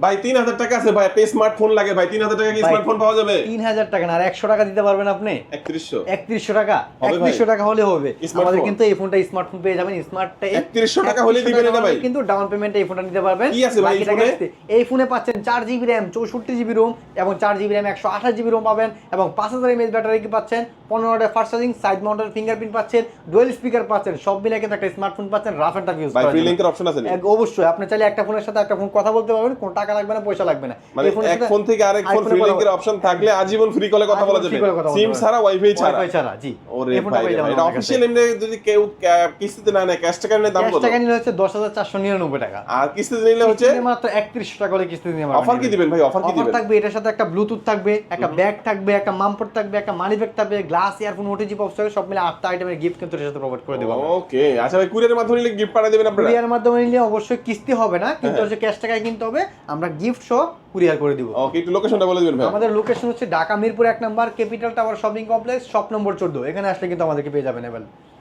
ভাই 3000 টাকা আছে ভাই, একটা স্মার্টফোন লাগে ভাই, 3000 টাকা কি স্মার্টফোন পাওয়া যাবে? 3000 টাকা না, আর 100 টাকা দিতে পারবেন আপনি? 3100 3100 টাকা, হবে ভাই? 3100 টাকা হলে হবে। স্মার্টফোন? আমাদের কিন্তু এই ফোনটা স্মার্টফোন পেয়ে যাবেন, স্মার্ট টাইপ। 3100 টাকা হলে দিবেন এটা ভাই? কিন্তু ডাউন পেমেন্টে এই ফোনটা নিতে পারবেন। কি আছে ভাই এই বাকি টাকা ফোনে? কিস্তি। এই ফোনে পাচ্ছেন 4GB RAM, 64GB ROM এবং 4GB RAM 128GB ROM পাবেন এবং 5000 mAh ব্যাটারি কি পাচ্ছেন, 15 ওয়াটের fast charging, side mounted fingerprint পাচ্ছেন, ডুয়াল স্পিকার পাচ্ছেন, সব মিলে কিন্তু একটা স্মার্টফোন পাচ্ছেন, রাফ এন্ড টাফ ইউজ ভাই করার ফ্রি জন্য। লিংকের অপশন আছে নি? অবশ্যই আপনি চাইলে একটা ফোনের সাথে একটা ফোন কথা বলতে পারবেন, কোনো টাকা লাগবে না, পয়সা লাগবে না। মানে এই ফোনের এক সাথে ফোন থেকে আরেক ফোন আরেকফোনে ফ্রি কথা লিংকের অপশন থাকলে আজীবন ফ্রি কলে কথা বলা আজীবন যাবে, free call এ কথা বলতে সিম পারবেন। ছাড়া ওয়াইফাই ছাড়া। ওয়াইফাই ছাড়া, জি। ওরে এই ফোনটা ভাই পেয়ে রে যাবেন ভাই, এটা আমাদের কাছে। অফিশিয়াল এমনি যদি কেউ কিস্তিতে না নেয়, ক্যাশ টাকা নিলে দাম ক্যাশ কত? টাকা নিলে হচ্ছে 10499 টাকা। আর কিস্তিতে নিলে হচ্ছে কিস্তিতে মাত্র 3100 টাকা করে কিস্তি নিতে পারবেন। অফার কি দিবেন ভাই? অফার কি অফার দিবেন? থাকবে, এটার সাথে একটা ব্লুটুথ থাকবে, একটা ব্যাগ থাকবে, একটা মামপট থাকবে, একটা মানি ব্যাগ থাকবে, গ্লাস, ইয়ারফোন, ওটিজি পপস থাকবে, সব মিলে 8টা আইটেমের গিফট কিন্তু এর সাথে প্রোভাইড করে দেব আমরা। ওকে, আচ্ছা ভাই কুরিয়ারের মাধ্যমে নিলে গিফট পাঠিয়ে দিবেন আপনারা? কুরিয়ার মাধ্যমে নিলে অবশ্যই কিস্তি হবে না, কিন্তু হচ্ছে ক্যাশ টাকায় কিনতে হবে, আমরা গিফট সহ কুরিয়ার করে দিব। ওকে, একটু লোকেশনটা বলে দিবেন ভাই। আমাদের লোকেশন হচ্ছে ঢাকা মিরপুর 1 নম্বর, capital tower shopping complex, shop নম্বর 14। এখানে আসলে কিন্তু আমাদেরকে পেয়ে যাবেন।